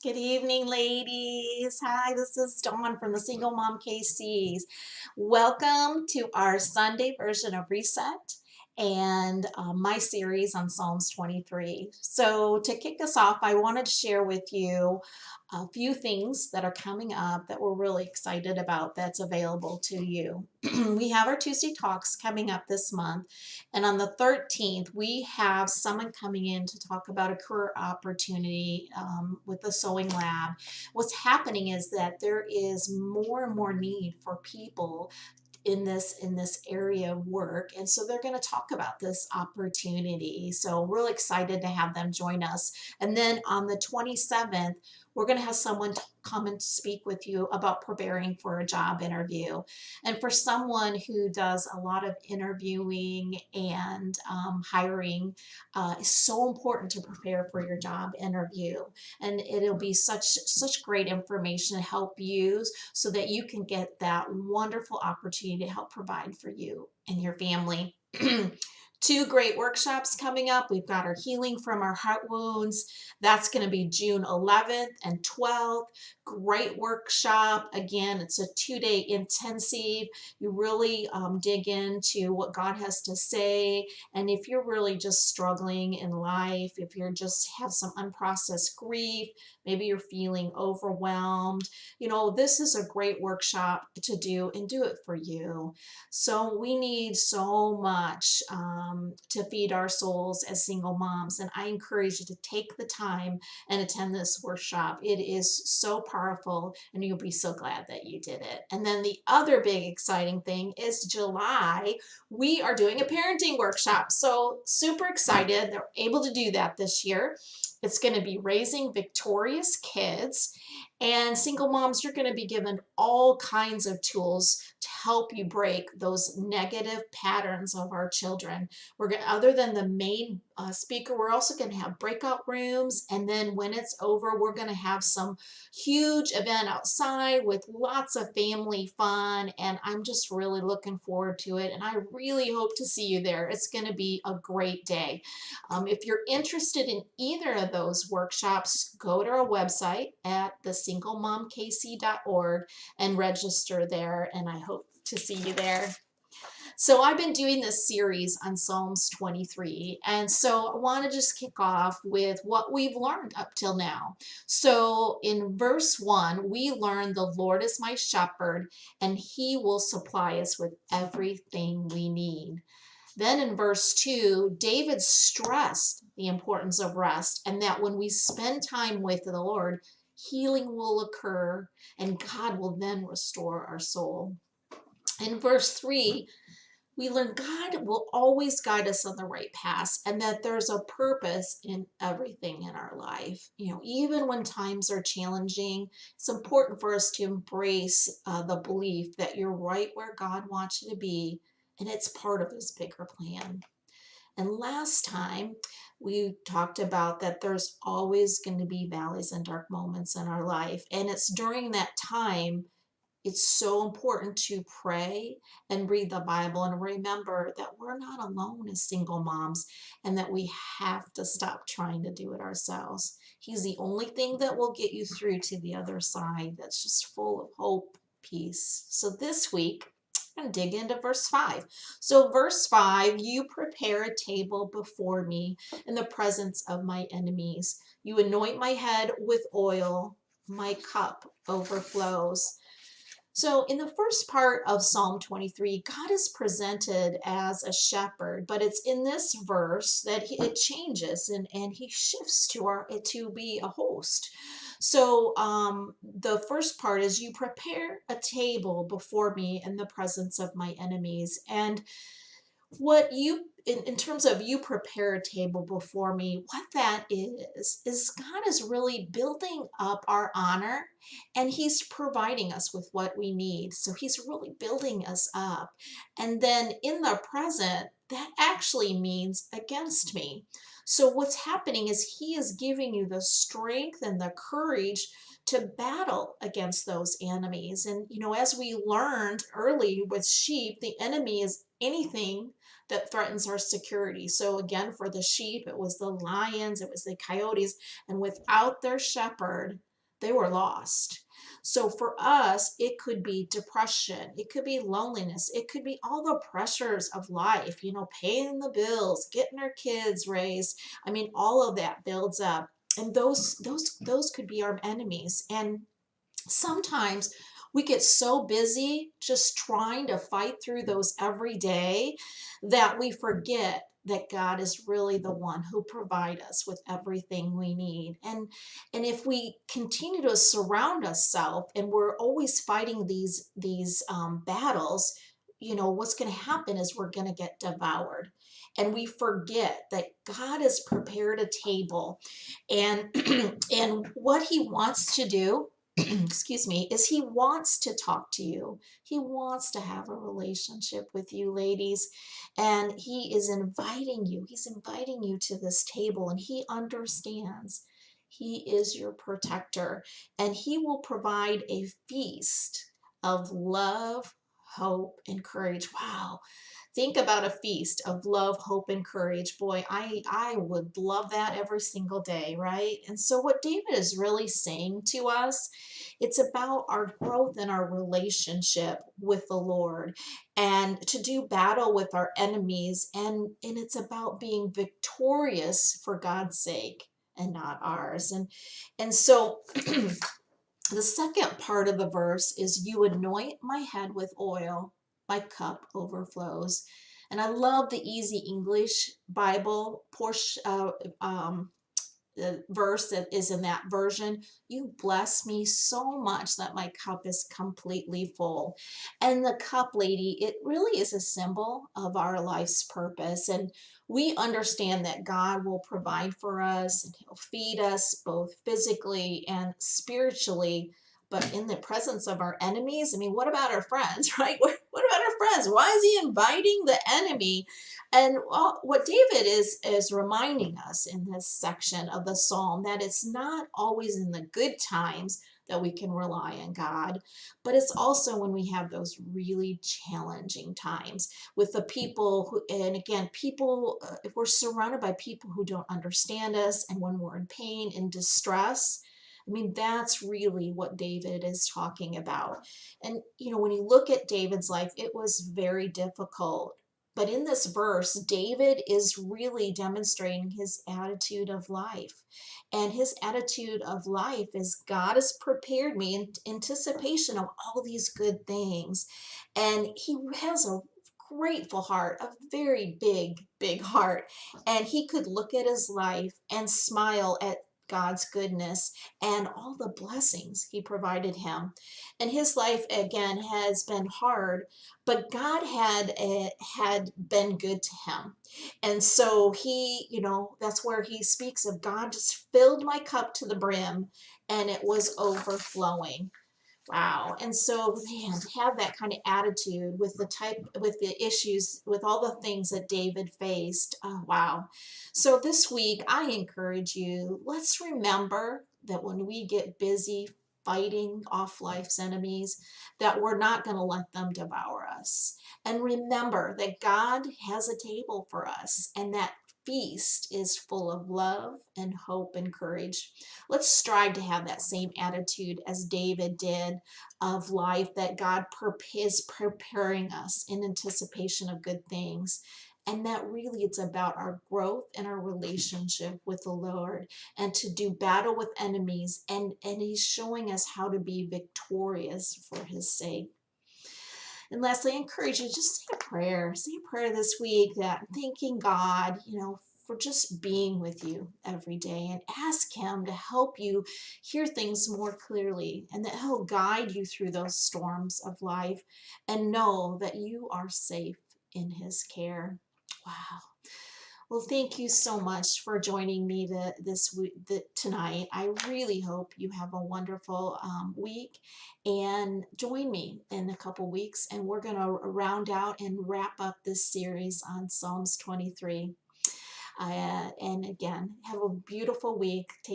Good evening, ladies. Hi, this is Dawn from the Single Mom KCs. Welcome to our Sunday version of Reset and my series on Psalms 23. So, to kick us off, I wanted to share with you a few things that are coming up that we're really excited about that's available to you. We have our Tuesday Talks coming up this month, and on the 13th, we have someone coming in to talk about a career opportunity with the Sewing Lab. What's happening is that there is more and more need for people in this area of work, and so they're going to talk about this opportunity. So really excited to have them join us. And then on the 27th, we're going to have someone come and speak with you about preparing for a job interview. And for someone who does a lot of interviewing and hiring, it's so important to prepare for your job interview, and it'll be such great information to help you so that you can get that wonderful opportunity to help provide for you and your family. Two great workshops coming up. We've got our Healing from Our Heart Wounds. That's going to be June 11th and 12th. Great workshop. Again, it's a 2-day intensive. You really dig into what God has to say. And if you're really just struggling in life, if you're just have some unprocessed grief, maybe you're feeling overwhelmed, this is a great workshop to do and do it for you. So we need so much to feed our souls as single moms. And I encourage you to take the time and attend this workshop. It is so powerful, and you'll be so glad that you did it. And then the other big exciting thing is July, we are doing a parenting workshop. So super excited that we're able to do that this year. It's going to be Raising Victorious Kids. And single moms, you're going to be given all kinds of tools to help you break those negative patterns of our children. We're going, other than the main speaker, we're also going to have breakout rooms. And then when it's over, we're going to have some huge event outside with lots of family fun. And I'm just really looking forward to it. And I really hope to see you there. It's going to be a great day. If you're interested in either of those workshops, go to our website at thesinglemomkc.org and register there, and I hope to see you there. So I've been doing this series on Psalms 23, and so I want to just kick off with what we've learned up till now. So in verse 1, we learned the Lord is my shepherd, and he will supply us with everything we need. Then in verse 2, David stressed the importance of rest, and that when we spend time with the Lord, healing will occur and God will then restore our soul. In verse 3, we learn God will always guide us on the right path, and that there's a purpose in everything in our life. Even when times are challenging, it's important for us to embrace the belief that you're right where God wants you to be, and it's part of his bigger plan. And last time we talked about that there's always going to be valleys and dark moments in our life. And it's during that time, it's so important to pray and read the Bible and remember that we're not alone as single moms and that we have to stop trying to do it ourselves. He's the only thing that will get you through to the other side that's just full of hope, peace. So this week, I'm going to dig into verse 5. So verse 5, you prepare a table before me in the presence of my enemies. You anoint my head with oil. My cup overflows. So in the first part of Psalm 23, God is presented as a shepherd, but it's in this verse that it changes and he shifts to be a host. So the first part is you prepare a table before me in the presence of my enemies. And what you in terms of you prepare a table before me, what that is God is really building up our honor, and he's providing us with what we need. So he's really building us up. And then in the present, that actually means against me. So what's happening is he is giving you the strength and the courage to battle against those enemies. And as we learned early with sheep, the enemy is anything that threatens our security. So again, for the sheep, it was the lions, it was the coyotes, and without their shepherd, they were lost. So for us, it could be depression, it could be loneliness, it could be all the pressures of life, paying the bills, getting our kids raised. I mean, all of that builds up. And those could be our enemies. And sometimes we get so busy just trying to fight through those every day that we forget that God is really the one who provides us with everything we need. And if we continue to surround ourselves and we're always fighting these battles, what's going to happen is we're going to get devoured. And we forget that God has prepared a table, and and what he wants to do excuse me, is he wants to talk to you. He wants to have a relationship with you, ladies. And he is inviting you. He's inviting you to this table, and he understands. He is your protector, and he will provide a feast of love, hope, and courage. Wow. Think about a feast of love, hope, and courage. Boy, I would love that every single day, right? And so what David is really saying to us, it's about our growth in our relationship with the Lord, and to do battle with our enemies, and it's about being victorious for God's sake and not ours. And so the second part of the verse is, you anoint my head with oil, my cup overflows. And I love the Easy English Bible portion, the verse that is in that version. You bless me so much that my cup is completely full. And the cup, lady, it really is a symbol of our life's purpose. And we understand that God will provide for us and he'll feed us both physically and spiritually. But in the presence of our enemies, I mean, what about our friends, right? What about our friends? Why is he inviting the enemy? And what David is reminding us in this section of the psalm, that it's not always in the good times that we can rely on God, but it's also when we have those really challenging times with the people who, and again, people, if we're surrounded by people who don't understand us, and when we're in pain and distress. I mean, that's really what David is talking about. And, when you look at David's life, it was very difficult. But in this verse, David is really demonstrating his attitude of life. And his attitude of life is, God has prepared me in anticipation of all these good things. And he has a grateful heart, a very big, big heart. And he could look at his life and smile at God's goodness and all the blessings he provided him. And his life, again, has been hard, but God had been good to him. And so he, that's where he speaks of, God just filled my cup to the brim and it was overflowing. Wow. And so, man, to have that kind of attitude with with the issues, with all the things that David faced. Oh, wow. So this week, I encourage you, let's remember that when we get busy fighting off life's enemies, that we're not going to let them devour us. And remember that God has a table for us, and that feast is full of love and hope and courage. Let's strive to have that same attitude as David did of life, that God is preparing us in anticipation of good things. And that really it's about our growth and our relationship with the Lord, and to do battle with enemies. And he's showing us how to be victorious for his sake. And lastly, I encourage you, just say a prayer. Say a prayer this week, that thanking God, for just being with you every day, and ask him to help you hear things more clearly, and that he'll guide you through those storms of life, and know that you are safe in his care. Wow. Well, thank you so much for joining me tonight. I really hope you have a wonderful week, and join me in a couple weeks, and we're going to round out and wrap up this series on Psalms 23. And again, have a beautiful week. Take